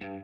Hello,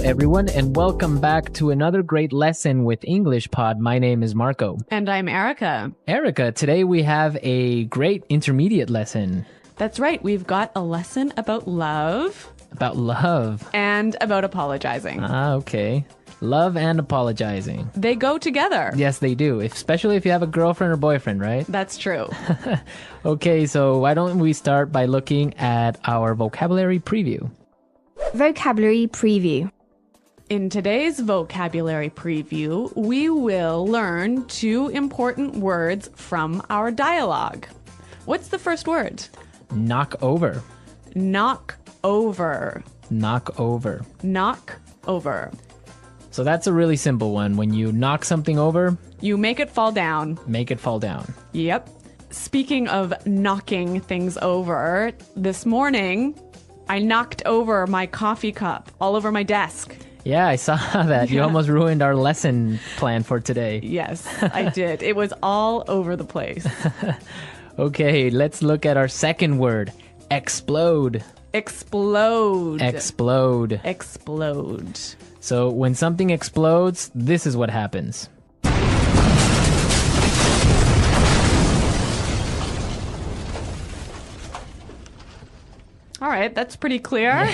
everyone, and welcome back to another great lesson with English Pod. My name is Marco. And I'm Erika. Erika, today we have a great intermediate lesson. That's right. We've got a lesson about love. About love. And about apologizing. Okay. Love and apologizing. They go together. Yes, they do. Especially if you have a girlfriend or boyfriend, right? That's true. Okay, so why don't we start by looking at our vocabulary preview? Vocabulary preview. In today's vocabulary preview, we will learn 2 important words from our dialogue. What's the first word? Knock over. Knock over. Knock over. Knock over. So that's a really simple one. When you knock something over, You make it fall down. make it fall down. Yep. Speaking of knocking things over, this morning I knocked over my coffee cup all over my desk. Yeah, I saw that. You Yeah. almost ruined our lesson plan for today. Yes, I did. It was all over the place. Okay, let's look at our second word. Explode. Explode. Explode. Explode. So when something explodes, this is what happens. All right, that's pretty clear.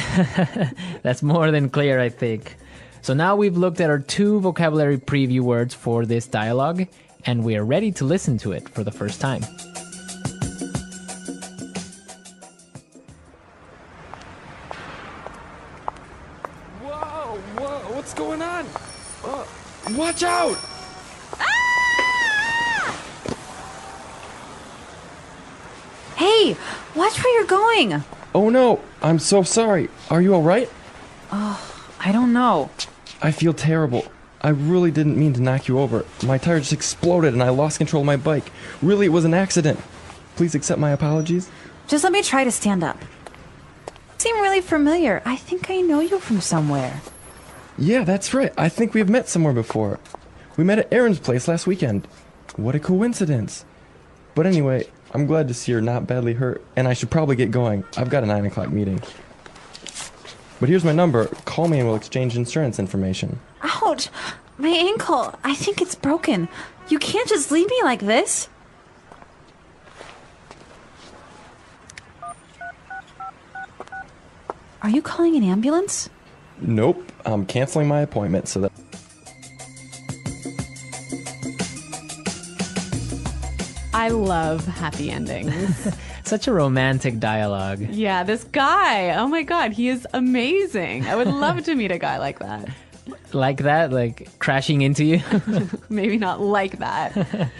That's more than clear, I think. So now we've looked at our 2 vocabulary preview words for this dialogue, and we are ready to listen to it for the first time. Whoa, what's going on? Watch out! Hey, watch where you're going. Oh no, I'm so sorry. Are you alright? I don't know. I feel terrible. I really didn't mean to knock you over. My tire just exploded and I lost control of my bike. Really, it was an accident. Please accept my apologies. Just let me try to stand up. You seem really familiar. I think I know you from somewhere. Yeah, that's right. I think we've met somewhere before. We met at Aaron's place last weekend. What a coincidence. But anyway, I'm glad to see you're not badly hurt, and I should probably get going. I've got a 9 o'clock meeting. But here's my number. Call me and we'll exchange insurance information. Ouch! My ankle. I think it's broken. You can't just leave me like this. Are you calling an ambulance? Nope, I'm canceling my appointment so that... I love happy endings. Such a romantic dialogue. Yeah, this guy. Oh my God, he is amazing. I would love to meet a guy like that. Like that? Like crashing into you? Maybe not like that.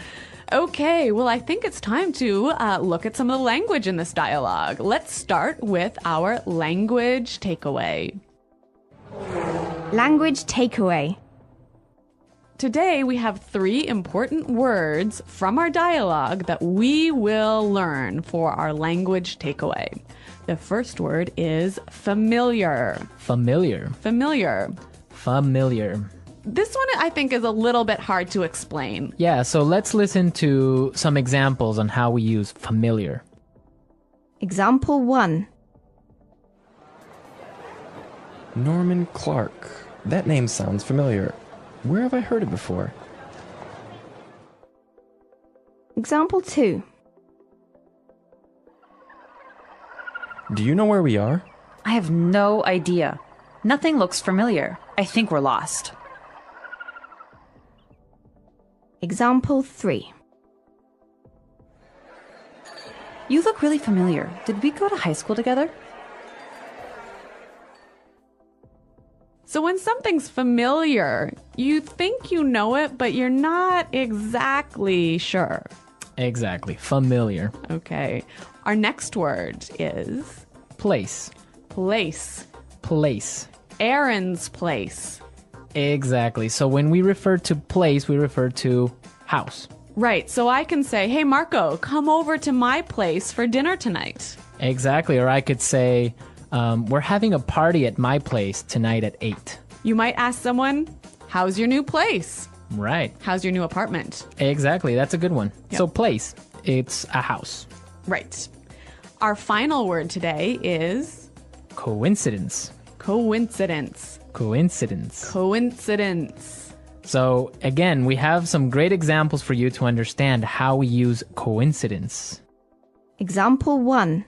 Okay, well, I think it's time to look at some of the language in this dialogue. Let's start with our language takeaway. Language takeaway. Today, we have 3 important words from our dialogue that we will learn for our language takeaway. The first word is familiar. Familiar. Familiar. Familiar. This one, I think, is a little bit hard to explain. Yeah, so let's listen to some examples on how we use familiar. Example 1. Norman Clark. That name sounds familiar. Where have I heard it before? Example 2. Do you know where we are? I have no idea. Nothing looks familiar. I think we're lost. Example 3. You look really familiar. Did we go to high school together? So when something's familiar, you think you know it, but you're not exactly sure. Exactly. Familiar. Okay. Our next word is Place. place. Place. Aaron's place. Exactly. So when we refer to place, we refer to house. Right. So I can say, hey, Marco, come over to my place for dinner tonight. Exactly. Or I could say, we're having a party at my place tonight at 8. You might ask someone, how's your new place? Right. How's your new apartment? Exactly. That's a good one. Yep. So place. It's a house. Right. Our final word today is Coincidence. coincidence. Coincidence. Coincidence. So again, we have some great examples for you to understand how we use coincidence. Example 1.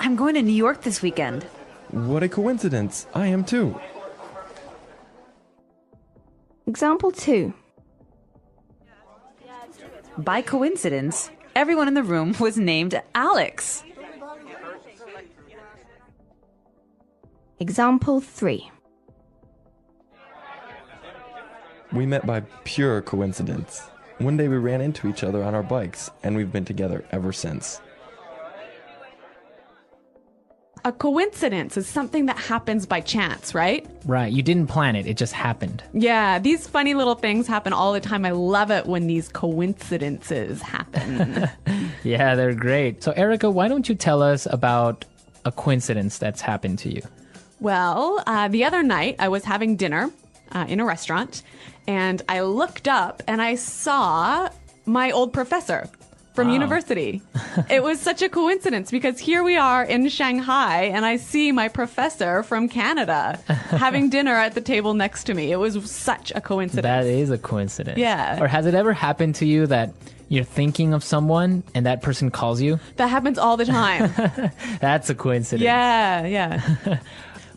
I'm going to New York this weekend. What a coincidence. I am too. Example 2. By coincidence, everyone in the room was named Alex. Example 3. We met by pure coincidence. One day we ran into each other on our bikes, and we've been together ever since. A coincidence is something that happens by chance, right? Right. You didn't plan it. It just happened. Yeah, these funny little things happen all the time. I love it when these coincidences happen. Yeah, they're great. So Erika, why don't you tell us about a coincidence that's happened to you? Well, the other night I was having dinner in a restaurant, and I looked up and I saw my old professor from university. It was such a coincidence because here we are in Shanghai and I see my professor from Canada having dinner at the table next to me. It was such a coincidence. That is a coincidence. Yeah. Or has it ever happened to you that you're thinking of someone and that person calls you? That happens all the time. That's a coincidence. Yeah.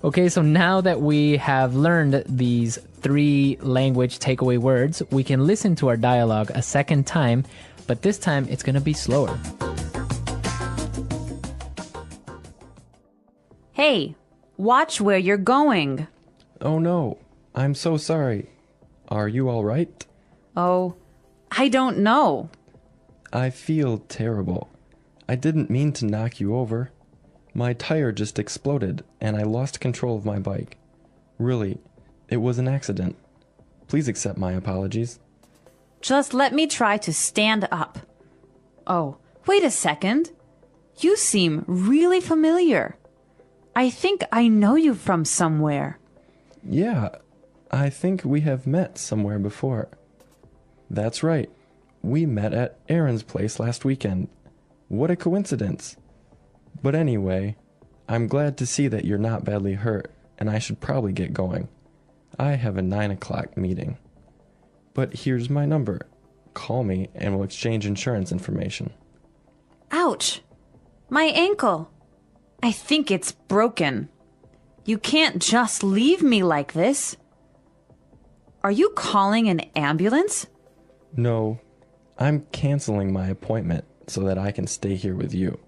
Okay, so now that we have learned these 3 language takeaway words, we can listen to our dialogue a second time, but this time it's going to be slower. Hey, watch where you're going. Oh no, I'm so sorry. Are you all right? Oh, I don't know. I feel terrible. I didn't mean to knock you over. My tire just exploded and I lost control of my bike. Really, it was an accident. Please accept my apologies. Just let me try to stand up. Oh, wait a second. You seem really familiar. I think I know you from somewhere. Yeah, I think we have met somewhere before. That's right. We met at Aaron's place last weekend. What a coincidence. But anyway, I'm glad to see that you're not badly hurt, and I should probably get going. I have a 9 o'clock meeting. But here's my number. Call me and we'll exchange insurance information. Ouch! My ankle. I think it's broken. You can't just leave me like this. Are you calling an ambulance? No, I'm canceling my appointment so that I can stay here with you.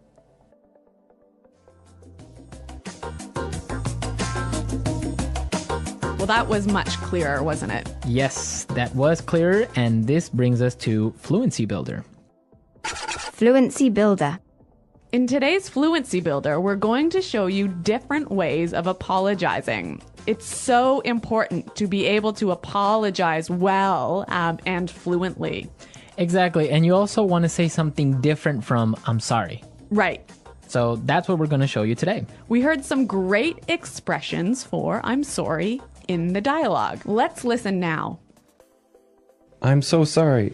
Well, that was much clearer, wasn't it? Yes, that was clearer, and this brings us to Fluency Builder. Fluency Builder. In today's Fluency Builder, we're going to show you different ways of apologizing. It's so important to be able to apologize well and fluently. Exactly, and you also want to say something different from I'm sorry. Right. So that's what we're going to show you today. We heard some great expressions for I'm sorry in the dialogue. Let's listen now. I'm so sorry.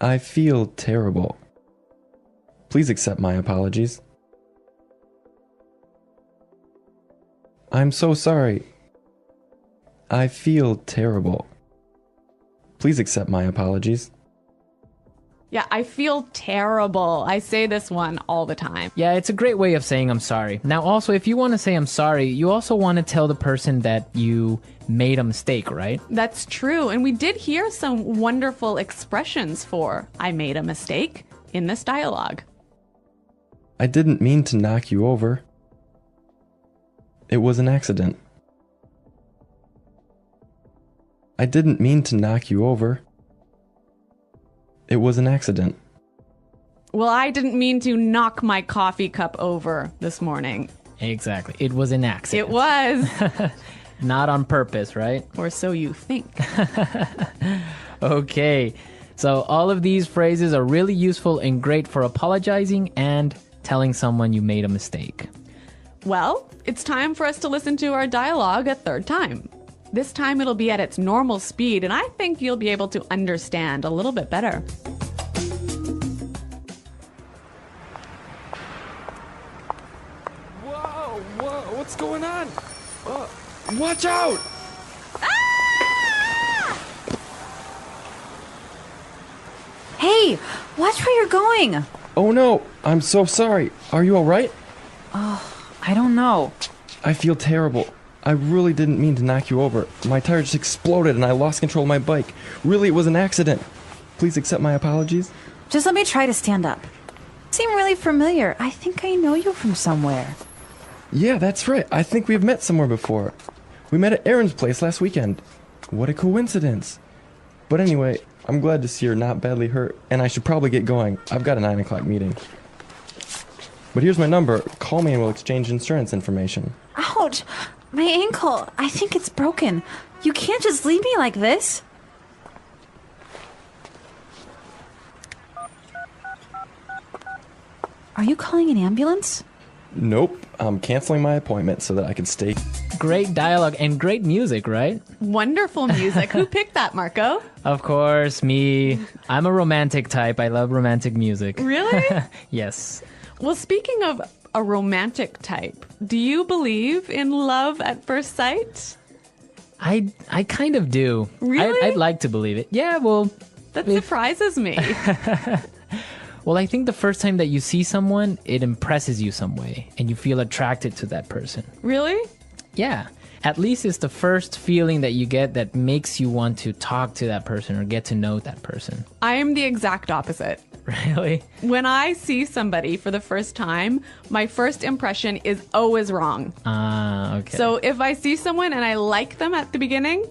I feel terrible. Please accept my apologies. I'm so sorry. I feel terrible. Please accept my apologies. Yeah, I feel terrible. I say this one all the time. Yeah, it's a great way of saying I'm sorry. Now, also, if you want to say I'm sorry, you also want to tell the person that you made a mistake, right? That's true. And we did hear some wonderful expressions for I made a mistake in this dialogue. I didn't mean to knock you over. It was an accident. I didn't mean to knock you over. It was an accident. Well, I didn't mean to knock my coffee cup over this morning. Exactly. It was an accident. It was. Not on purpose, right? Or so you think. Okay. So all of these phrases are really useful and great for apologizing and telling someone you made a mistake. Well, it's time for us to listen to our dialogue a third time. This time it'll be at its normal speed, and I think you'll be able to understand a little bit better. Whoa, what's going on? Watch out! Hey, watch where you're going. Oh no, I'm so sorry. Are you alright? I don't know. I feel terrible. I really didn't mean to knock you over. My tire just exploded and I lost control of my bike. Really, it was an accident. Please accept my apologies. Just let me try to stand up. You seem really familiar. I think I know you from somewhere. Yeah, that's right. I think we've met somewhere before. We met at Erin's place last weekend. What a coincidence. But anyway, I'm glad to see you're not badly hurt, and I should probably get going. I've got a 9 o'clock meeting. But here's my number. Call me and we'll exchange insurance information. Ouch! My ankle. I think it's broken. You can't just leave me like this. Are you calling an ambulance? Nope, I'm canceling my appointment so that I can stay. Great dialogue and great music, right? Wonderful music. Who picked that, Marco? Of course, me. I'm a romantic type. I love romantic music. Really? Yes. Well, speaking of a romantic type, do you believe in love at first sight? I kind of do. Really? I'd like to believe it. Yeah, well, That surprises me. well, I think the first time that you see someone, it impresses you some way, and you feel attracted to that person. Really? Yeah. At least it's the first feeling that you get that makes you want to talk to that person or get to know that person. I am the exact opposite. Really? When I see somebody for the first time, my first impression is always wrong. Ah, okay. So if I see someone and I like them at the beginning,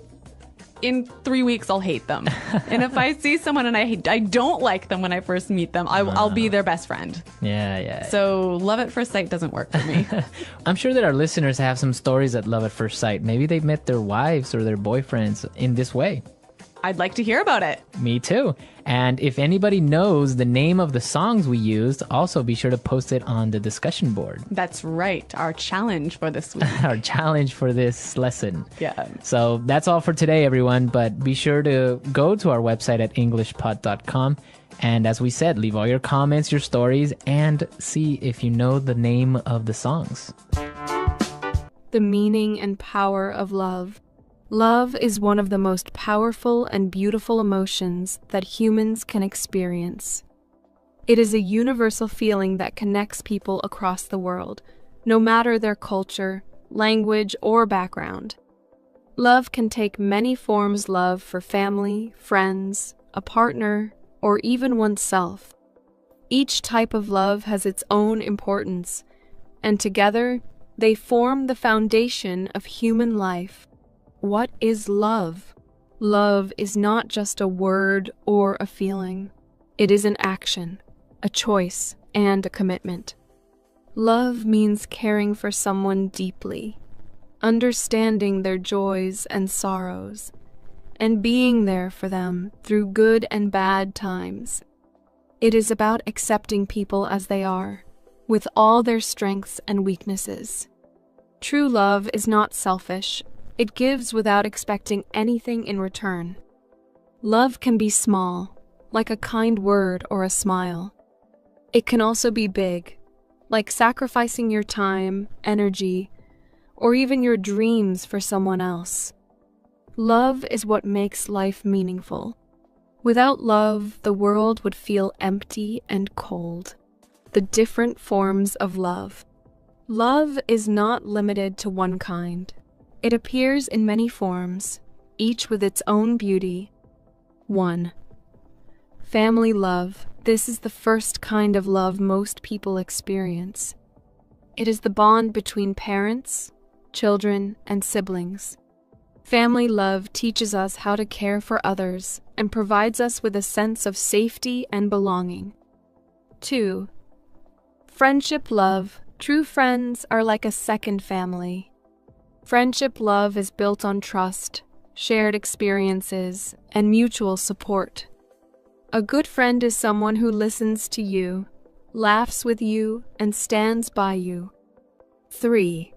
in 3 weeks I'll hate them. And if I see someone and I don't like them when I first meet them, I'll be their best friend. Yeah. So love at first sight doesn't work for me. I'm sure that our listeners have some stories at love at first sight. Maybe they've met their wives or their boyfriends in this way. I'd like to hear about it. Me too. And if anybody knows the name of the songs we used, also be sure to post it on the discussion board. That's right. Our challenge for this week. Our challenge for this lesson. Yeah. So that's all for today, everyone. But be sure to go to our website at englishpod.com. And as we said, leave all your comments, your stories, and see if you know the name of the songs. The meaning and power of love. Love is one of the most powerful and beautiful emotions that humans can experience. It is a universal feeling that connects people across the world, no matter their culture, language, or background. Love can take many forms: love for family, friends, a partner, or even oneself. Each type of love has its own importance, and together they form the foundation of human life. What is love? Love is not just a word or a feeling. It is an action, a choice, and a commitment. Love means caring for someone deeply, understanding their joys and sorrows, and being there for them through good and bad times. It is about accepting people as they are, with all their strengths and weaknesses. True love is not selfish. It gives without expecting anything in return. Love can be small, like a kind word or a smile. It can also be big, like sacrificing your time, energy, or even your dreams for someone else. Love is what makes life meaningful. Without love, the world would feel empty and cold. The different forms of love. Love is not limited to one kind. It appears in many forms, each with its own beauty. 1. Family love. This is the first kind of love most people experience. It is the bond between parents, children, and siblings. Family love teaches us how to care for others and provides us with a sense of safety and belonging. 2. Friendship love. True friends are like a second family. Friendship love is built on trust, shared experiences, and mutual support. A good friend is someone who listens to you, laughs with you, and stands by you. 3.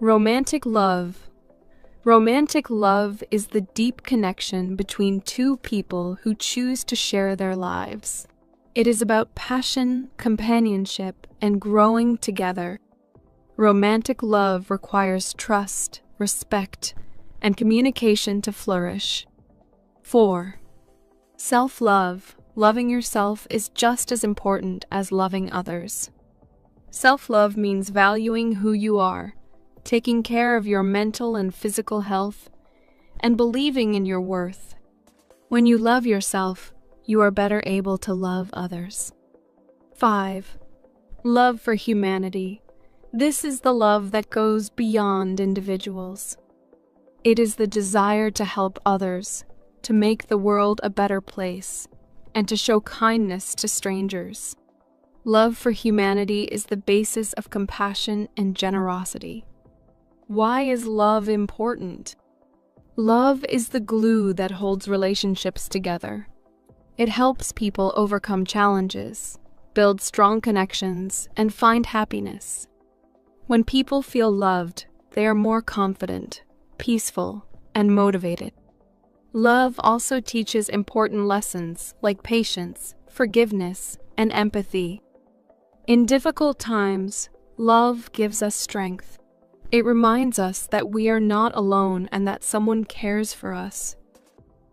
Romantic love. Romantic love is the deep connection between two people who choose to share their lives. It is about passion, companionship, and growing together. Romantic love requires trust, respect, and communication to flourish. 4. Self-love. Loving yourself is just as important as loving others. Self-love means valuing who you are, taking care of your mental and physical health, and believing in your worth. When you love yourself, you are better able to love others. 5. Love for humanity. This is the love that goes beyond individuals. It is the desire to help others, to make the world a better place, and to show kindness to strangers. Love for humanity is the basis of compassion and generosity. Why is love important? Love is the glue that holds relationships together. It helps people overcome challenges, build strong connections, and find happiness. When people feel loved, they are more confident, peaceful, and motivated. Love also teaches important lessons like patience, forgiveness, and empathy. In difficult times, love gives us strength. It reminds us that we are not alone and that someone cares for us.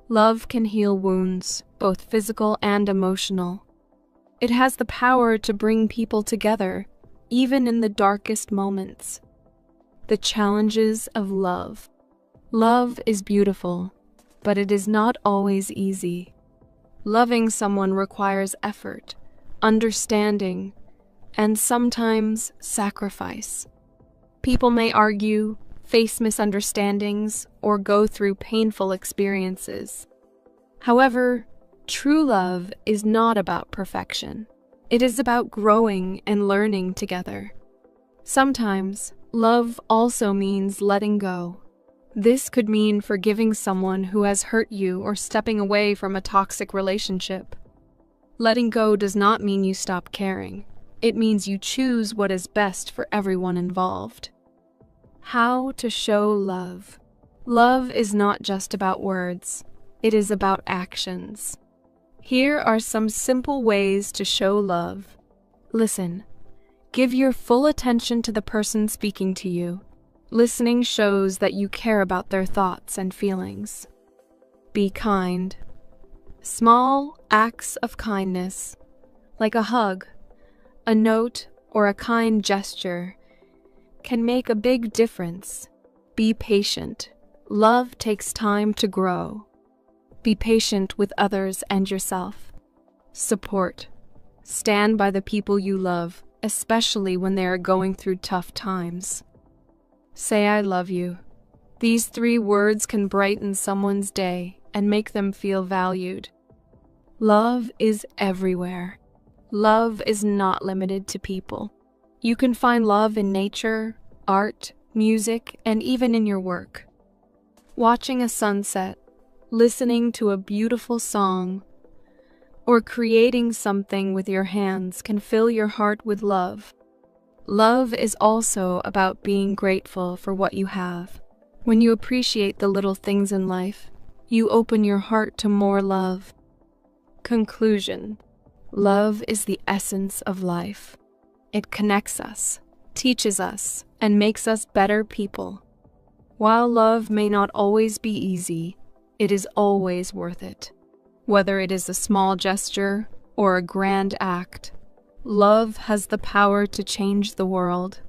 Love can heal wounds, both physical and emotional. It has the power to bring people together, even in the darkest moments. The challenges of love. Love is beautiful, but it is not always easy. Loving someone requires effort, understanding, and sometimes sacrifice. People may argue, face misunderstandings, or go through painful experiences. However, true love is not about perfection. It is about growing and learning together. Sometimes, love also means letting go. This could mean forgiving someone who has hurt you or stepping away from a toxic relationship. Letting go does not mean you stop caring. It means you choose what is best for everyone involved. How to show love. Love is not just about words. It is about actions. Here are some simple ways to show love. Listen. Give your full attention to the person speaking to you. Listening shows that you care about their thoughts and feelings. Be kind. Small acts of kindness, like a hug, a note, or a kind gesture, can make a big difference. Be patient. Love takes time to grow. Be patient with others and yourself. Support. Stand by the people you love, especially when they are going through tough times. Say I love you. These 3 words can brighten someone's day and make them feel valued. Love is everywhere. Love is not limited to people. You can find love in nature, art, music, and even in your work. Watching a sunset, listening to a beautiful song, or creating something with your hands can fill your heart with love. Love is also about being grateful for what you have. When you appreciate the little things in life, you open your heart to more love. Conclusion. Love is the essence of life. It connects us, teaches us, and makes us better people. While love may not always be easy, it is always worth it. Whether it is a small gesture or a grand act, love has the power to change the world.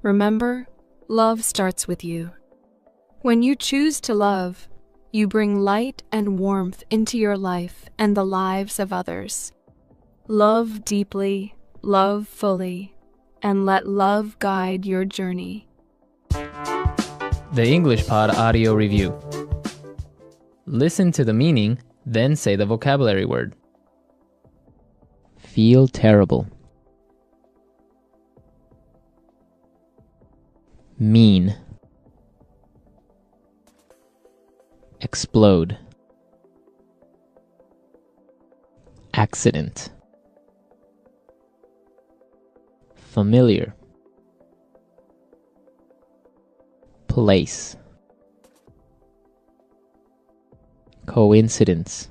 Remember, love starts with you. When you choose to love, you bring light and warmth into your life and the lives of others. Love deeply, love fully, and let love guide your journey. The English Pod Audio Review. Listen to the meaning, then say the vocabulary word. Feel terrible. Mean. Explode. Accident. Familiar. Place. Coincidence.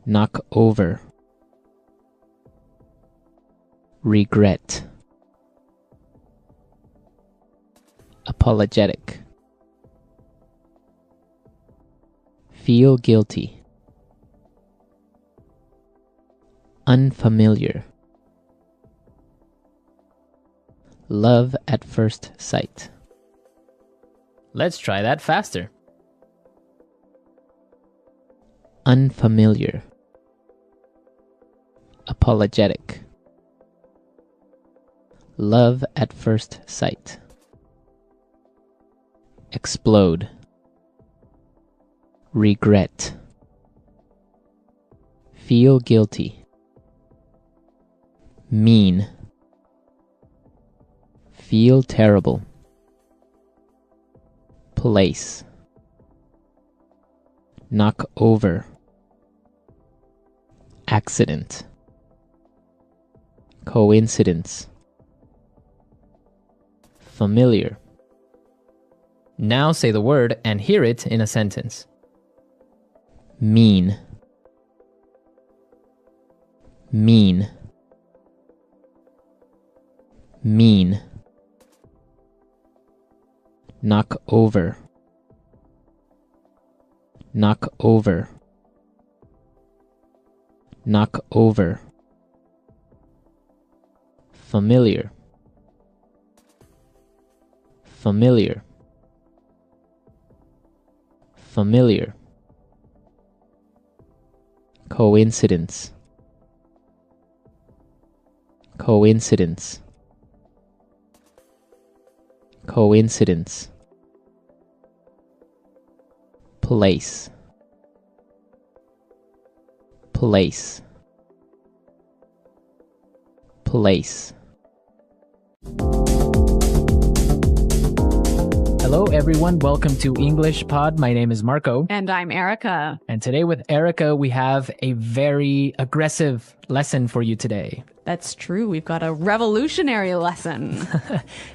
Knock over. Regret. Apologetic. Feel guilty. Unfamiliar. Love at first sight. Let's try that faster. Unfamiliar. Apologetic. Love at first sight. Explode. Regret. Feel guilty. Mean. Feel terrible. Place. Knock over. Accident. Coincidence. Familiar. Now say the word and hear it in a sentence. Mean. Mean. Mean. Knock over. Knock over. Knock over. Familiar. Familiar. Familiar. Coincidence. Coincidence. Coincidence. Place. Place. Place. Hello everyone, welcome to English Pod. My name is Marco. And I'm Erika. And today with Erika, we have a very aggressive lesson for you today. That's true. We've got a revolutionary lesson.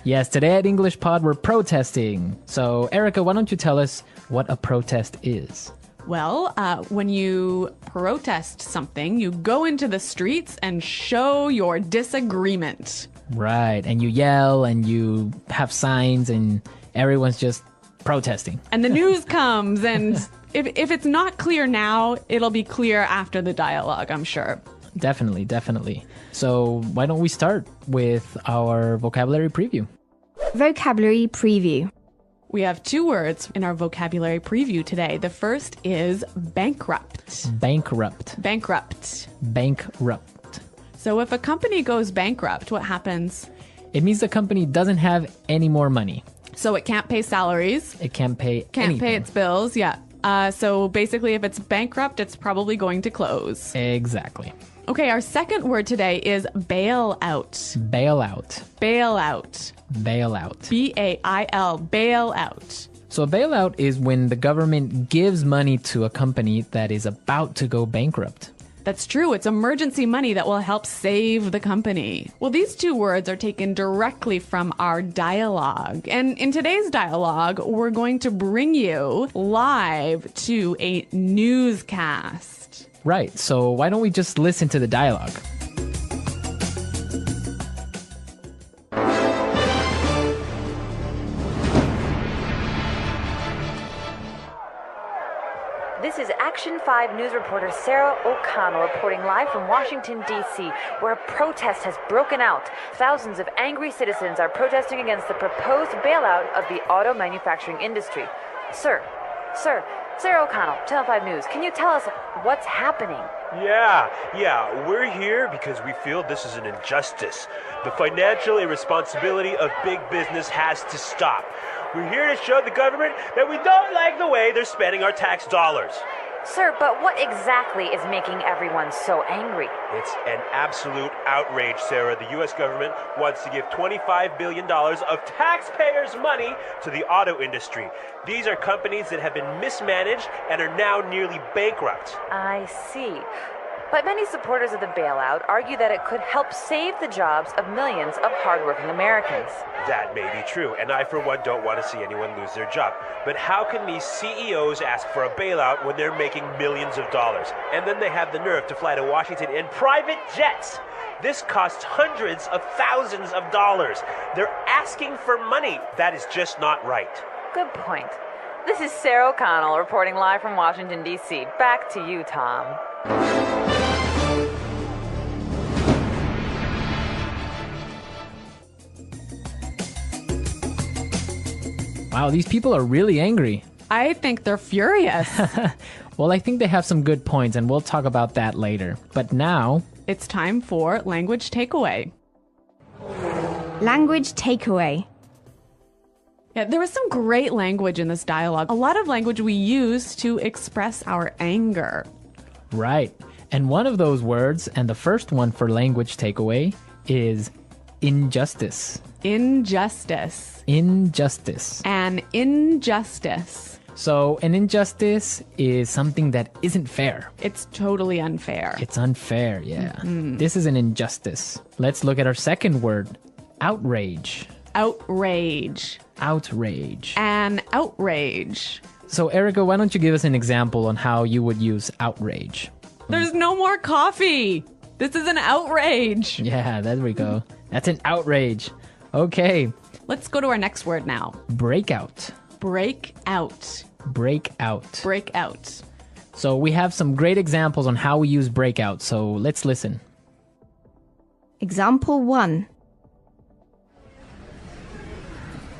Yes, today at English Pod, we're protesting. So Erika, why don't you tell us what a protest is? Well, when you protest something, you go into the streets and show your disagreement. Right, and you yell and you have signs and everyone's just protesting. And the news comes, and if it's not clear now, it'll be clear after the dialogue, I'm sure. Definitely, definitely. So why don't we start with our vocabulary preview? Vocabulary preview. We have two words in our vocabulary preview today. The first is bankrupt. Bankrupt. Bankrupt. Bankrupt. So if a company goes bankrupt, what happens? It means the company doesn't have any more money. So it can't pay salaries. It can't pay Can't anything. pay its bills, yeah. So basically, if it's bankrupt, it's probably going to close. Exactly. Okay, our second word today is bailout. Bailout. Bailout. Bailout. B-A-I-L. Bailout. So a bailout is when the government gives money to a company that is about to go bankrupt. That's true. It's emergency money that will help save the company. Well, these two words are taken directly from our dialogue. And in today's dialogue, we're going to bring you live to a newscast. Right, so why don't we just listen to the dialogue? This is Action 5 news reporter Sarah O'Connell reporting live from Washington, D.C., where a protest has broken out. Thousands of angry citizens are protesting against the proposed bailout of the auto manufacturing industry. Sir, Sarah O'Connell, Channel 5 News, can you tell us what's happening? Yeah, we're here because we feel this is an injustice. The financial irresponsibility of big business has to stop. We're here to show the government that we don't like the way they're spending our tax dollars. Sir, but what exactly is making everyone so angry? It's an absolute outrage, Sarah. The U.S. government wants to give $25 billion of taxpayers' money to the auto industry. These are companies that have been mismanaged and are now nearly bankrupt. I see. But many supporters of the bailout argue that it could help save the jobs of millions of hardworking Americans. That may be true, and I, for one, don't want to see anyone lose their job. But how can these CEOs ask for a bailout when they're making millions of dollars? And then they have the nerve to fly to Washington in private jets. This costs hundreds of thousands of dollars. They're asking for money. That is just not right. Good point. This is Sarah O'Connell reporting live from Washington, D.C. Back to you, Tom. Wow, these people are really angry. I think they're furious. Well, I think they have some good points, and we'll talk about that later. But now, It's time for language takeaway. Language takeaway. Yeah, there was some great language in this dialogue. A lot of language we use to express our anger. right. And one of those words, and the first one for language takeaway, is injustice. Injustice. Injustice. An injustice. So, an injustice is something that isn't fair. It's totally unfair. It's unfair, yeah. This is an injustice. Let's look at our second word, outrage. Outrage. Outrage. An outrage. So, Erika, why don't you give us an example on how you would use outrage? There's no more coffee. This is an outrage. Yeah, there we go. That's an outrage. Okay, Let's go to our next word now. breakout. Break out. Break out. Break out. So we have some great examples on how we use breakout, so let's listen. Example 1.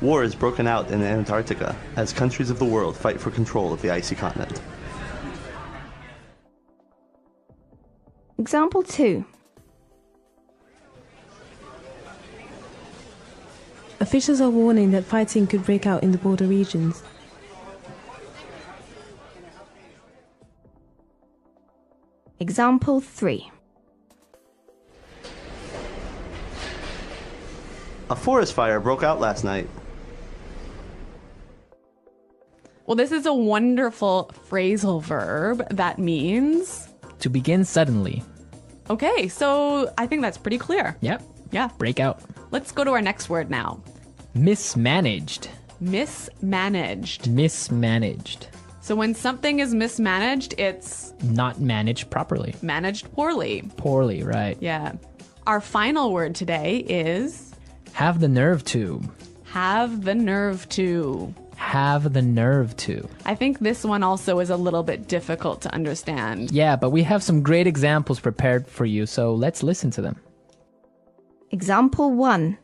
War has broken out in Antarctica as countries of the world fight for control of the icy continent. Example 2. Officials are warning that fighting could break out in the border regions. Example 3. A forest fire broke out last night. Well, this is a wonderful phrasal verb that means... To begin suddenly. Okay, so I think that's pretty clear. Yep. Yeah. Breakout. Let's go to our next word now. Mismanaged. Mismanaged. Mismanaged. So when something is mismanaged, it's Not managed properly. managed poorly. Poorly, right. Yeah. Our final word today is Have the nerve to. have the nerve to. Have the nerve to. I think this one also is a little bit difficult to understand. Yeah, but we have some great examples prepared for you, so let's listen to them. Example 1.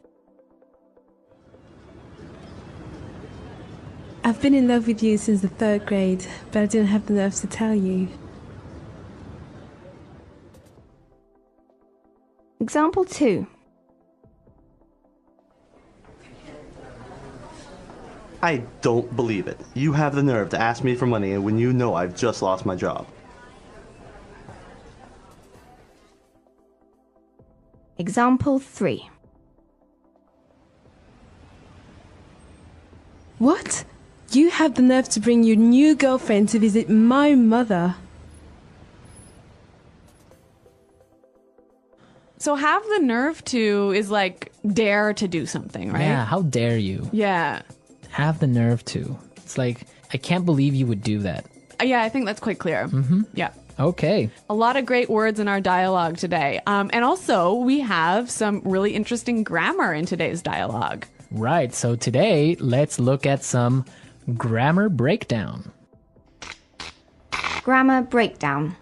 I've been in love with you since the 3rd grade, but I didn't have the nerves to tell you. Example 2. I don't believe it. You have the nerve to ask me for money when you know I've just lost my job. Example 3. What? You have the nerve to bring your new girlfriend to visit my mother. So have the nerve to is like dare to do something, right? Yeah, how dare you? Yeah. Have the nerve to. It's like, I can't believe you would do that. Yeah, I think that's quite clear. Mm-hmm. Yeah. Okay. A lot of great words in our dialogue today. And also, we have some really interesting grammar in today's dialogue. Right, so today, let's look at some grammar breakdown. Grammar breakdown.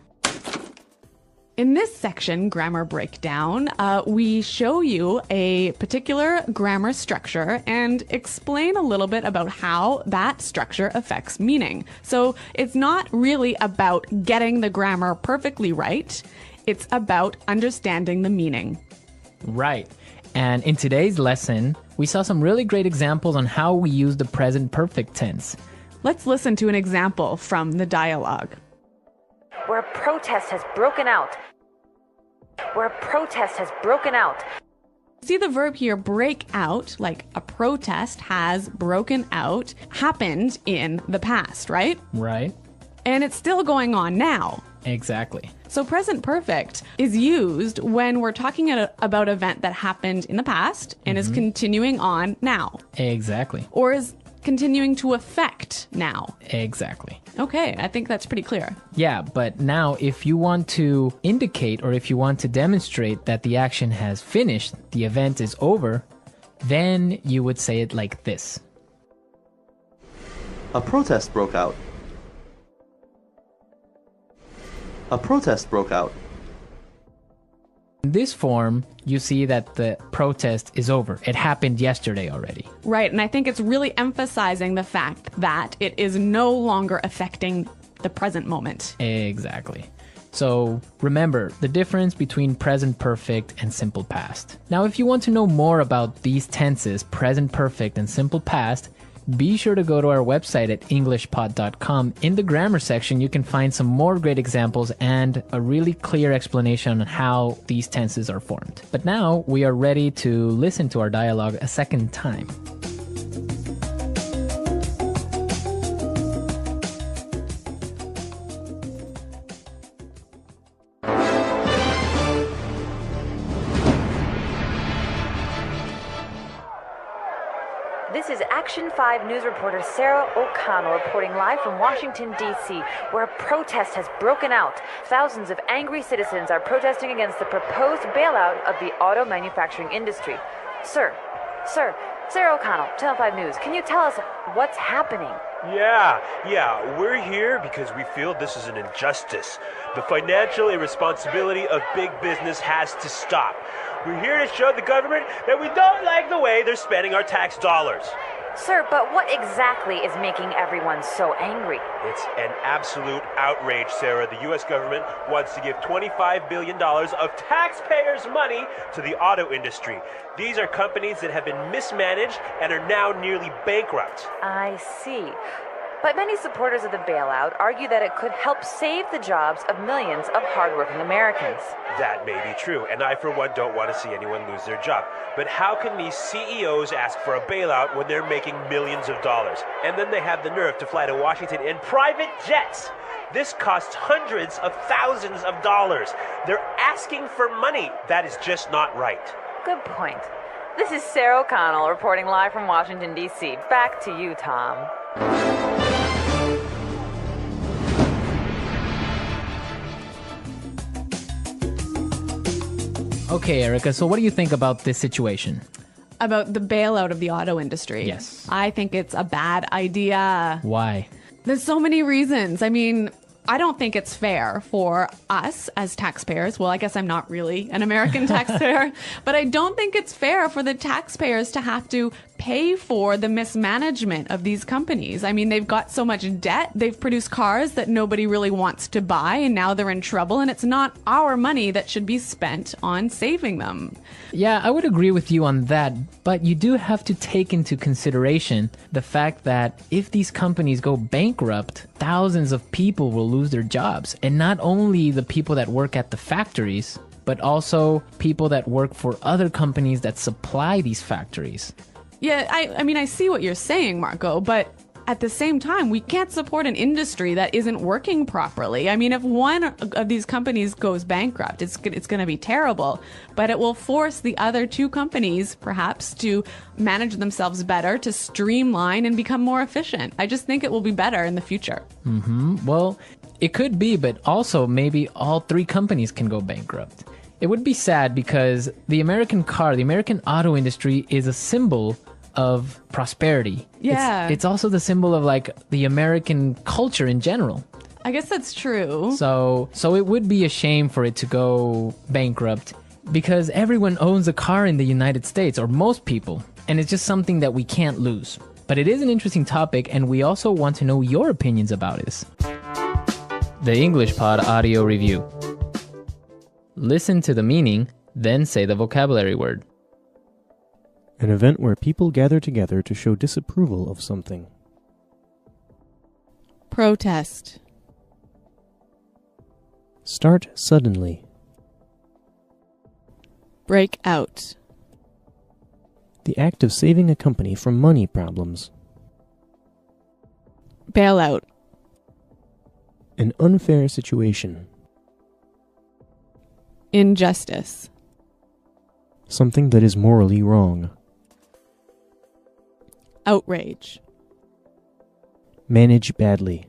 In this section, grammar breakdown, we show you a particular grammar structure and explain a little bit about how that structure affects meaning. So it's not really about getting the grammar perfectly right. It's about understanding the meaning. Right. And in today's lesson, we saw some really great examples on how we use the present perfect tense. Let's listen to an example from the dialogue. Where a protest has broken out. Where a protest has broken out. See the verb here, break out, like a protest has broken out, happened in the past, right? Right. And it's still going on now. Exactly. So present perfect is used when we're talking about an event that happened in the past and is continuing on now. Exactly. Or is continuing to affect now. Exactly. Okay, I think that's pretty clear. Yeah, but now if you want to indicate or if you want to demonstrate that the action has finished, the event is over, then you would say it like this. A protest broke out. A protest broke out. In this form, you see that the protest is over. It happened yesterday already. Right, and I think it's really emphasizing the fact that it is no longer affecting the present moment. Exactly. So remember the difference between present perfect and simple past. Now, if you want to know more about these tenses, present perfect and simple past, be sure to go to our website at englishpod.com. In the grammar section, you can find some more great examples and a really clear explanation on how these tenses are formed. But now we are ready to listen to our dialogue a second time. This is Action 5 News reporter Sarah O'Connell reporting live from Washington, D.C., where a protest has broken out. Thousands of angry citizens are protesting against the proposed bailout of the auto manufacturing industry. Sir, Sarah O'Connell, Channel 5 News, can you tell us what's happening? Yeah, we're here because we feel this is an injustice. The financial irresponsibility of big business has to stop. We're here to show the government that we don't like the way they're spending our tax dollars. Sir, but what exactly is making everyone so angry? It's an absolute outrage, Sarah. The U.S. government wants to give $25 billion of taxpayers' money to the auto industry. These are companies that have been mismanaged and are now nearly bankrupt. I see. But many supporters of the bailout argue that it could help save the jobs of millions of hardworking Americans. That may be true, and I, for one, don't want to see anyone lose their job. But how can these CEOs ask for a bailout when they're making millions of dollars? And then they have the nerve to fly to Washington in private jets. This costs hundreds of thousands of dollars. They're asking for money. That is just not right. Good point. This is Sarah O'Connell reporting live from Washington, D.C. Back to you, Tom. Okay, Erika, so what do you think about this situation? About the bailout of the auto industry. Yes. I think it's a bad idea. Why? There's so many reasons. I mean, I don't think it's fair for us as taxpayers. Well, I guess I'm not really an American taxpayer, but I don't think it's fair for the taxpayers to have to pay for the mismanagement of these companies. I mean, they've got so much debt. They've produced cars that nobody really wants to buy, and now they're in trouble, and it's not our money that should be spent on saving them. Yeah, I would agree with you on that, but you do have to take into consideration the fact that if these companies go bankrupt, thousands of people will lose their jobs. And not only the people that work at the factories, but also people that work for other companies that supply these factories. Yeah, I mean, I see what you're saying, Marco, but at the same time, we can't support an industry that isn't working properly. I mean, if one of these companies goes bankrupt, it's going to be terrible, but it will force the other two companies, perhaps, to manage themselves better, to streamline and become more efficient. I just think it will be better in the future. Well, it could be, but also maybe all three companies can go bankrupt. It would be sad because the American auto industry is a symbol of prosperity. Yeah. It's also the symbol of like the American culture in general. I guess that's true. So it would be a shame for it to go bankrupt because everyone owns a car in the United States, or most people, and it's just something that we can't lose. But it is an interesting topic, and we also want to know your opinions about this. The English Pod Audio Review. Listen to the meaning, then say the vocabulary word. An event where people gather together to show disapproval of something. Protest. Start suddenly. Break out. The act of saving a company from money problems. Bailout. An unfair situation. Injustice. Something that is morally wrong. Outrage. Manage badly.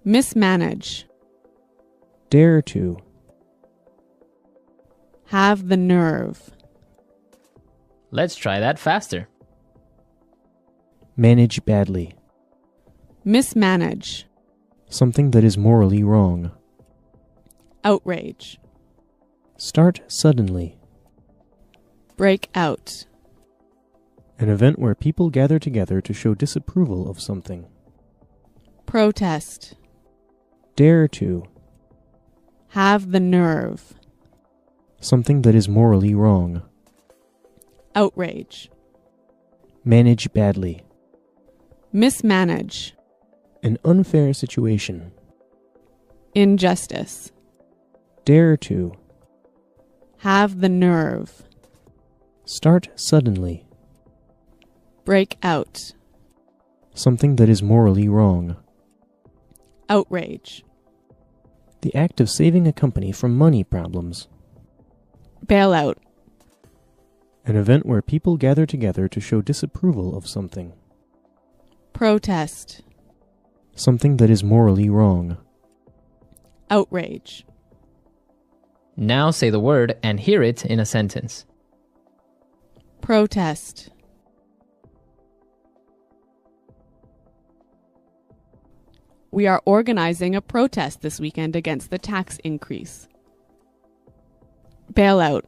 Mismanage. Dare to. Have the nerve. Let's try that faster. Manage badly. Mismanage. Something that is morally wrong. Outrage. Start suddenly. Break out. An event where people gather together to show disapproval of something. Protest. Dare to. Have the nerve. Something that is morally wrong. Outrage. Manage badly. Mismanage. An unfair situation. Injustice. Dare to. Have the nerve. Start suddenly. Break out. Something that is morally wrong. Outrage. The act of saving a company from money problems. Bailout. An event where people gather together to show disapproval of something. Protest. Something that is morally wrong. Outrage. Now say the word and hear it in a sentence. Protest. We are organizing a protest this weekend against the tax increase. Bailout.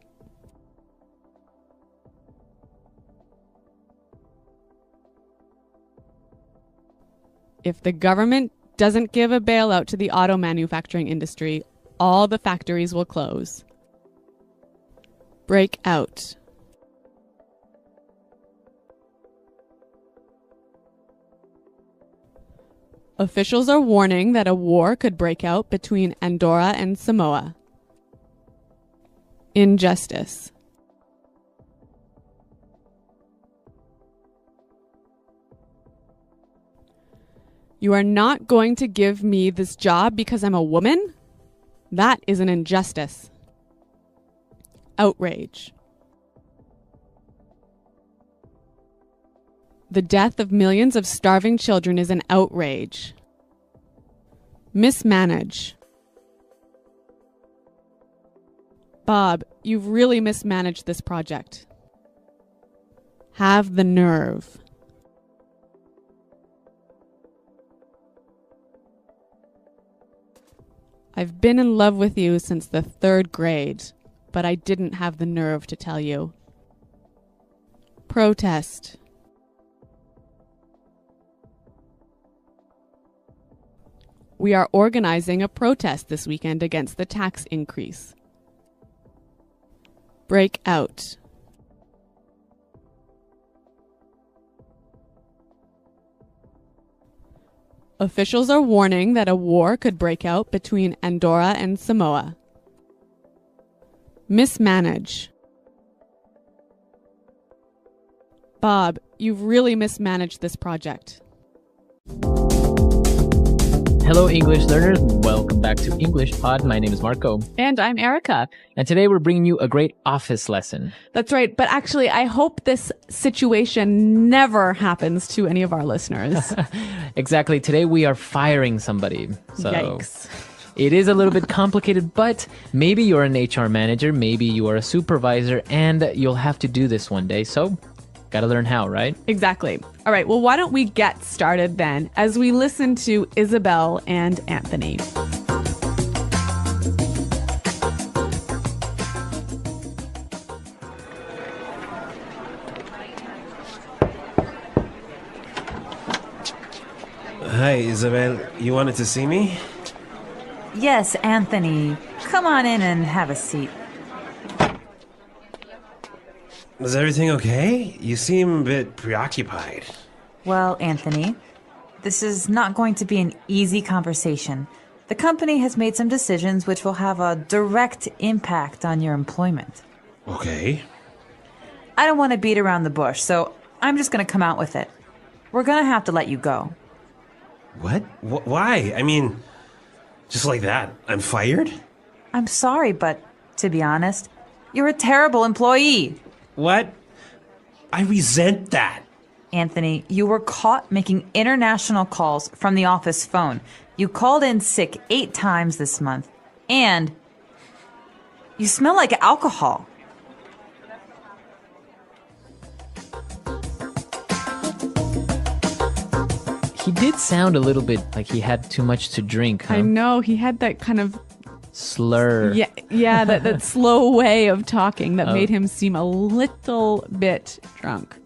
If the government doesn't give a bailout to the auto manufacturing industry, all the factories will close. Break out. Officials are warning that a war could break out between Andorra and Samoa. Injustice. You are not going to give me this job because I'm a woman? That is an injustice. Outrage. The death of millions of starving children is an outrage. Mismanage. Bob, you've really mismanaged this project. Have the nerve. I've been in love with you since the 3rd grade, but I didn't have the nerve to tell you. Protest. We are organizing a protest this weekend against the tax increase. Break out. Officials are warning that a war could break out between Andorra and Samoa. Mismanage. Bob, you've really mismanaged this project. Hello, English learners. Welcome back to English Pod. My name is Marco. And I'm Erika. And today we're bringing you a great office lesson. That's right. But actually, I hope this situation never happens to any of our listeners. Exactly. Today we are firing somebody. So Yikes. It is a little bit complicated, but maybe you're an HR manager, maybe you are a supervisor, and you'll have to do this one day. So gotta learn how, right? Exactly. All right. Well, why don't we get started then as we listen to Isabel and Anthony. Hi, Isabel. You wanted to see me? Yes, Anthony. Come on in and have a seat. Is everything okay? You seem a bit preoccupied. Well, Anthony, this is not going to be an easy conversation. The company has made some decisions which will have a direct impact on your employment. Okay. I don't want to beat around the bush, so I'm just going to come out with it. We're going to have to let you go. What? Why? I mean, just like that, I'm fired? I'm sorry, but to be honest, you're a terrible employee. What? I resent that. Anthony, you were caught making international calls from the office phone. You called in sick 8 times this month. And you smell like alcohol. He did sound a little bit like he had too much to drink, huh? I know, he had that kind of slur. Yeah, that slow way of talking that Oh. made him seem a little bit drunk.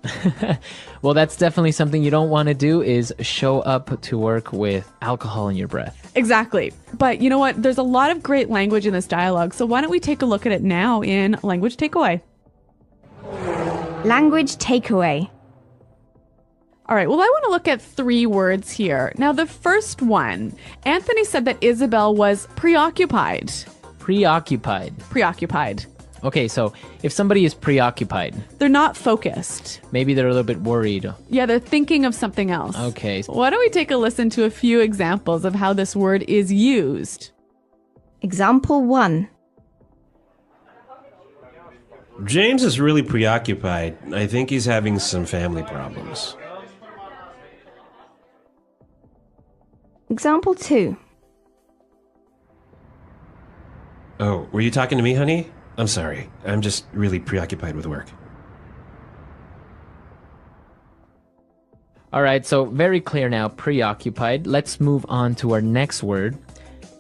Well, that's definitely something you don't want to do, is show up to work with alcohol in your breath. Exactly. But you know what? There's a lot of great language in this dialogue, so why don't we take a look at it now in Language Takeaway? Language takeaway. All right, well, I want to look at 3 words here. Now, the first one, Anthony said that Isabel was preoccupied. Preoccupied. Preoccupied. Okay, so if somebody is preoccupied, They're not focused. maybe they're a little bit worried. Yeah, they're thinking of something else. Okay. Why don't we take a listen to a few examples of how this word is used? Example 1. James is really preoccupied. I think he's having some family problems. Example 2. Oh, were you talking to me, honey? I'm sorry. I'm just really preoccupied with work. All right, so very clear now, preoccupied. Let's move on to our next word,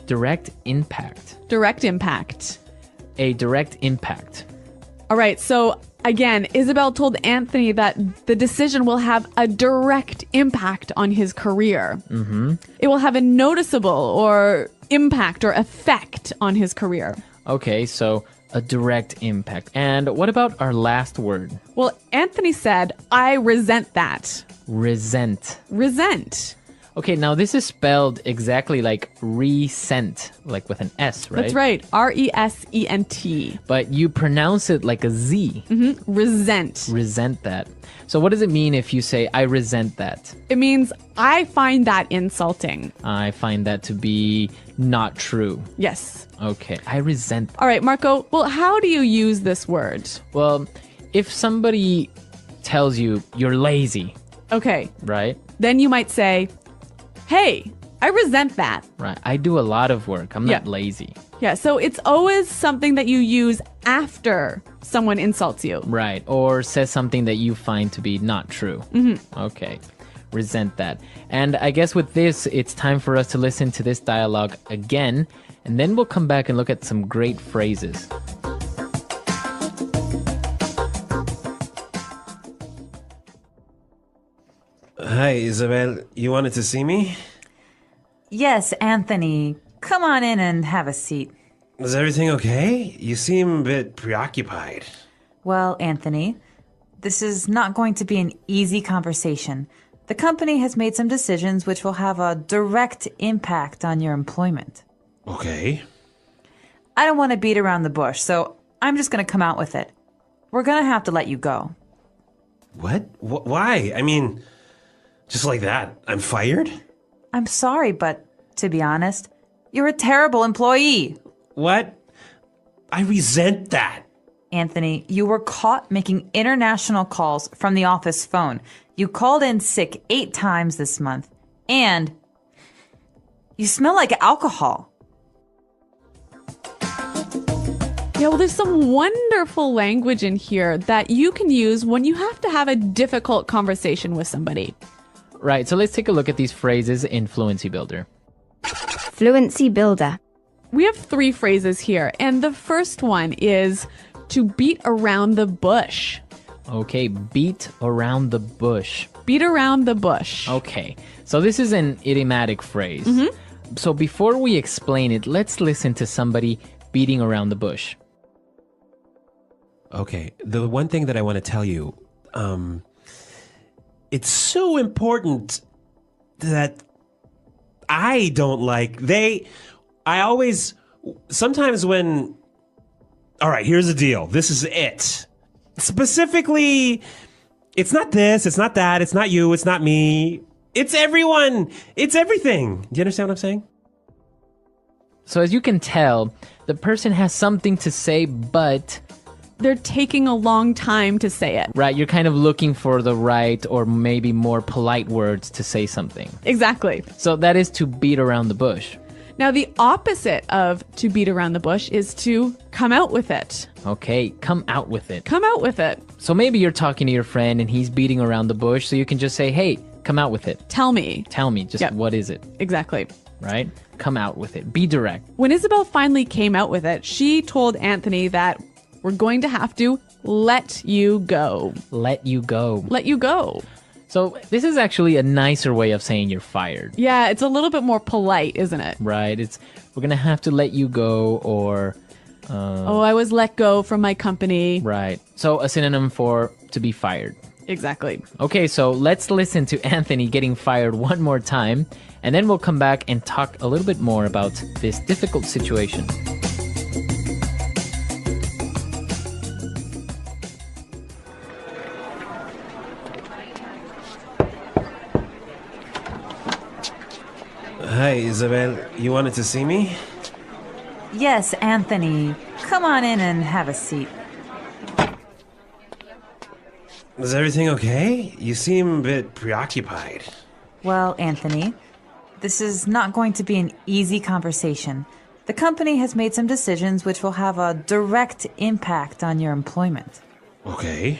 direct impact. Direct impact. A direct impact. All right, so again, Isabel told Anthony that the decision will have a direct impact on his career. Mm-hmm. It will have a noticeable or impact or effect on his career. Okay, so a direct impact. And what about our last word? Well, Anthony said, I resent that. Resent. Resent. Okay, now this is spelled exactly like resent, like with an S, right? That's right. R-E-S-E-N-T. But you pronounce it like a Z. Mm-hmm. Resent. Resent that. So what does it mean if you say, I resent that? It means I find that insulting. I find that to be not true. Yes. Okay, I resent that. All right, Marco, well, how do you use this word? Well, if somebody tells you you're lazy, Okay, right? then you might say, hey, I resent that. Right. I do a lot of work. I'm not lazy. Yeah, so it's always something that you use after someone insults you. Right. Or says something that you find to be not true. Mm-hmm. Okay. Resent that. And I guess with this, it's time for us to listen to this dialogue again, and then we'll come back and look at some great phrases. Hi, Isabel. You wanted to see me? Yes, Anthony. Come on in and have a seat. Is everything okay? You seem a bit preoccupied. Well, Anthony, this is not going to be an easy conversation. The company has made some decisions which will have a direct impact on your employment. Okay. I don't want to beat around the bush, so I'm just going to come out with it. We're going to have to let you go. What? Why? I mean, just like that, I'm fired? I'm sorry, but to be honest, you're a terrible employee. What? I resent that. Anthony, you were caught making international calls from the office phone. You called in sick 8 times this month. And you smell like alcohol. Yeah, well, there's some wonderful language in here that you can use when you have to have a difficult conversation with somebody. Right, so let's take a look at these phrases in Fluency Builder. Fluency builder. We have 3 phrases here, and the first one is to beat around the bush. Okay, beat around the bush. Beat around the bush. Okay, so this is an idiomatic phrase. Mm-hmm. So before we explain it, let's listen to somebody beating around the bush. Okay, the one thing that I want to tell you, it's so important that I don't like, sometimes when, all right, here's the deal. This is it. Specifically, it's not this, it's not that, it's not you, it's not me. It's everyone. It's everything. Do you understand what I'm saying? So as you can tell, the person has something to say, but they're taking a long time to say it. Right, you're kind of looking for the right or maybe more polite words to say something. Exactly. So that is to beat around the bush. Now, the opposite of to beat around the bush is to come out with it. Okay, come out with it. Come out with it. So maybe you're talking to your friend and he's beating around the bush, so you can just say, hey, come out with it. Tell me. Tell me, just what is it? Exactly. Right? Come out with it. Be direct. When Isabel finally came out with it, she told Anthony that we're going to have to let you go. Let you go. Let you go. So this is actually a nicer way of saying you're fired. Yeah, it's a little bit more polite, isn't it? Right. We're going to have to let you go, or... I was let go from my company. Right. So a synonym for to be fired. Exactly. Okay, so let's listen to Anthony getting fired one more time, and then we'll come back and talk a little bit more about this difficult situation. Hi, Isabel. You wanted to see me? Yes, Anthony. Come on in and have a seat. Is everything okay? You seem a bit preoccupied. Well, Anthony, this is not going to be an easy conversation. The company has made some decisions which will have a direct impact on your employment. Okay.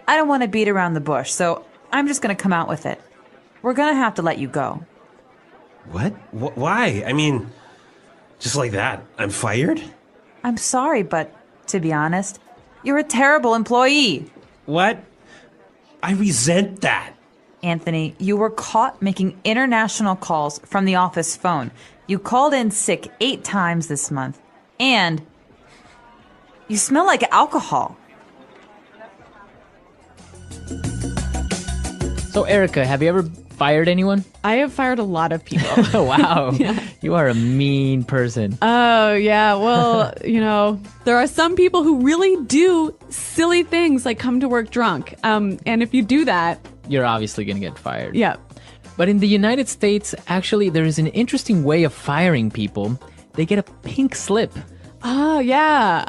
I don't want to beat around the bush, so I'm just going to come out with it. We're going to have to let you go. What? Why? I mean, just like that, I'm fired? I'm sorry, but to be honest, you're a terrible employee. What? I resent that. Anthony, you were caught making international calls from the office phone. You called in sick 8 times this month. And you smell like alcohol. So, Erika, have you ever fired anyone? I have fired a lot of people. Wow. Yeah. You are a mean person. Oh, yeah. Well, there are some people who really do silly things like come to work drunk. And if you do that, you're obviously going to get fired. Yeah. But in the United States, actually, there is an interesting way of firing people. They get a pink slip. Oh, yeah.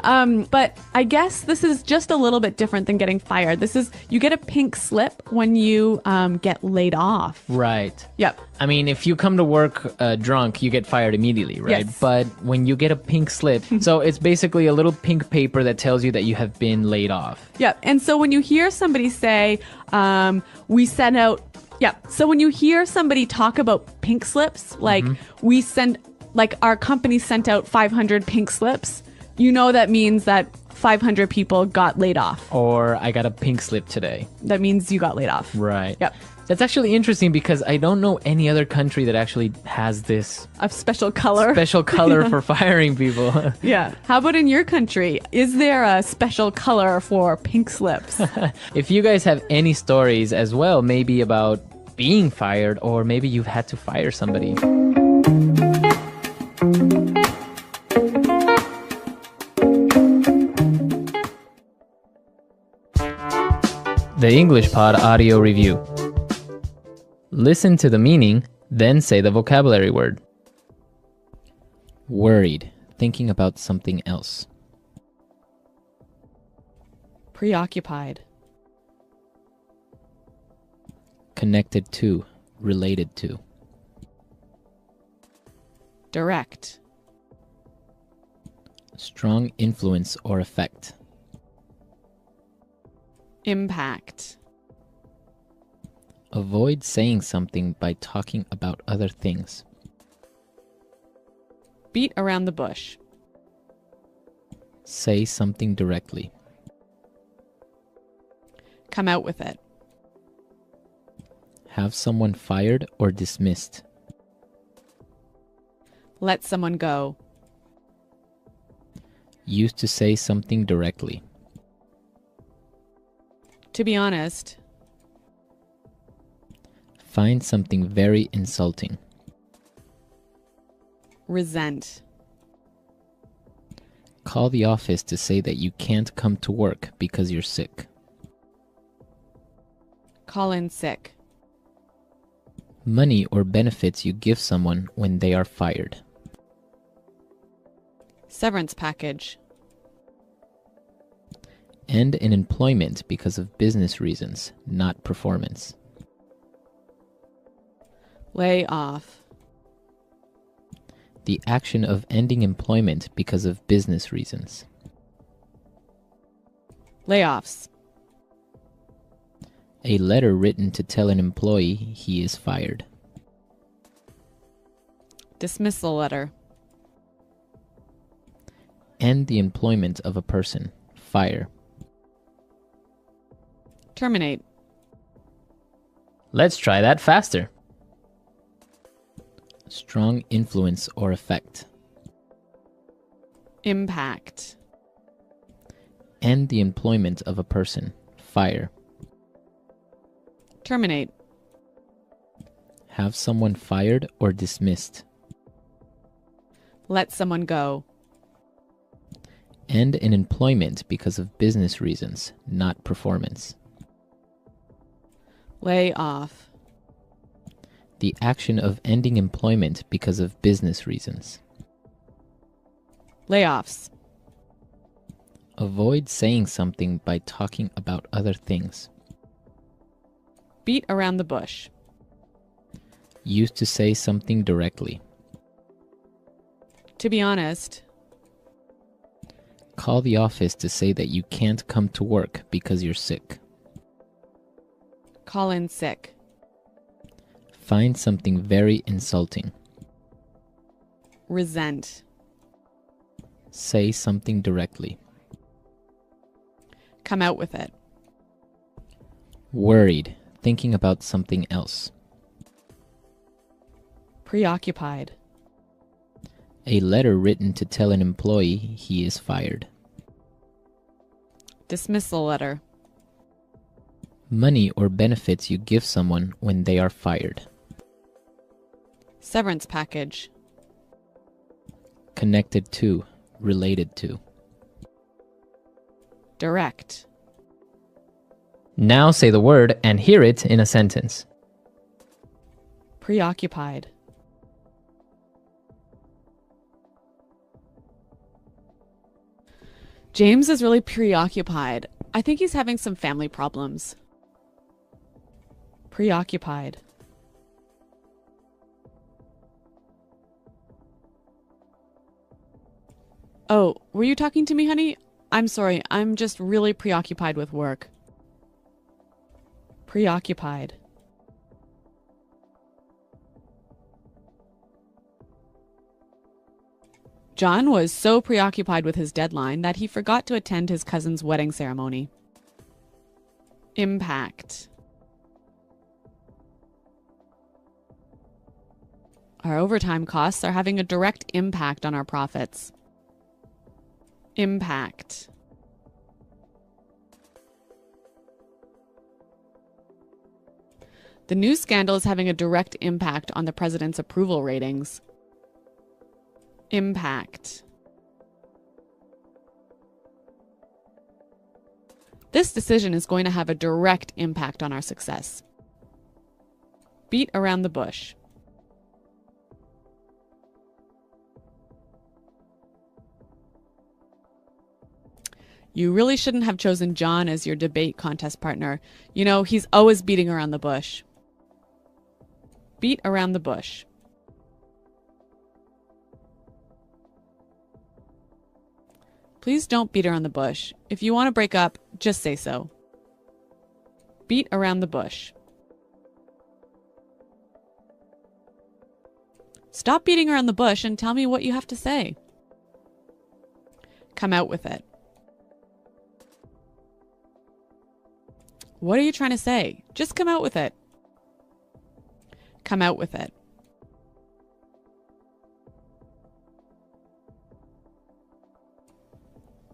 But I guess this is just a little bit different than getting fired. You get a pink slip when you get laid off. Right. Yep. I mean, if you come to work drunk, you get fired immediately, right? Yes. But when you get a pink slip, so it's basically a little pink paper that tells you that you have been laid off. Yep. And so when you hear somebody say, we sent out, so when you hear somebody talk about pink slips, like our company sent out 500 pink slips, that means that 500 people got laid off. Or I got a pink slip today. That means you got laid off. Right. Yep. That's actually interesting because I don't know any other country that actually has this. A special color. Special color for firing people. Yeah. How about in your country? Is there a special color for pink slips? If you guys have any stories as well, maybe about being fired, or maybe you've had to fire somebody. The English Pod Audio Review. Listen to the meaning, then say the vocabulary word. Worried, thinking about something else. Preoccupied. Connected to, related to. Direct. Strong influence or effect. Impact. Avoid saying something by talking about other things. Beat around the bush. Say something directly. Come out with it. Have someone fired or dismissed. Let someone go. Use to say something directly. To be honest. Find something very insulting. Resent. Call the office to say that you can't come to work because you're sick. Call in sick. Money or benefits you give someone when they are fired. Severance package. End in employment because of business reasons, not performance. Lay off. The action of ending employment because of business reasons. Layoffs. A letter written to tell an employee he is fired. Dismissal letter. End the employment of a person. Fire. Terminate. Let's try that faster. Strong influence or effect. Impact. End the employment of a person. Fire. Terminate. Have someone fired or dismissed. Let someone go. End in employment because of business reasons, not performance. Lay off. The action of ending employment because of business reasons. Layoffs. Avoid saying something by talking about other things. Beat around the bush. Use to say something directly. To be honest. Call the office to say that you can't come to work because you're sick. Call in sick. Find something very insulting. Resent. Say something directly. Come out with it. Worried, thinking about something else. Preoccupied. A letter written to tell an employee he is fired. Dismissal letter. Money or benefits you give someone when they are fired. Severance package. Connected to, related to. Direct. Now say the word and hear it in a sentence. Preoccupied. James is really preoccupied. I think he's having some family problems. Preoccupied. Oh, were you talking to me, honey? I'm sorry, I'm just really preoccupied with work. Preoccupied. John was so preoccupied with his deadline that he forgot to attend his cousin's wedding ceremony. Impact. Our overtime costs are having a direct impact on our profits. Impact. The news scandal is having a direct impact on the president's approval ratings. Impact. This decision is going to have a direct impact on our success. Beat around the bush. You really shouldn't have chosen John as your debate contest partner. You know, he's always beating around the bush. Beat around the bush. Please don't beat around the bush. If you want to break up, just say so. Beat around the bush. Stop beating around the bush and tell me what you have to say. Come out with it. What are you trying to say? Just come out with it. Come out with it.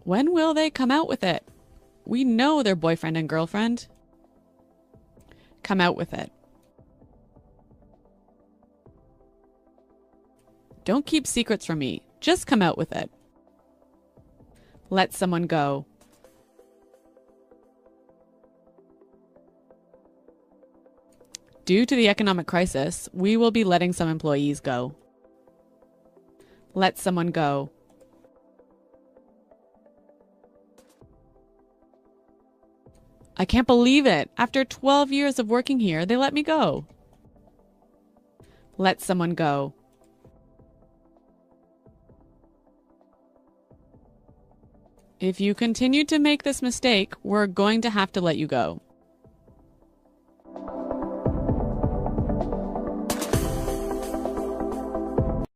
When will they come out with it? We know they're boyfriend and girlfriend. Come out with it. Don't keep secrets from me. Just come out with it. Let someone go. Due to the economic crisis, we will be letting some employees go. Let someone go. I can't believe it. After 12 years of working here, they let me go. Let someone go. If you continue to make this mistake, we're going to have to let you go.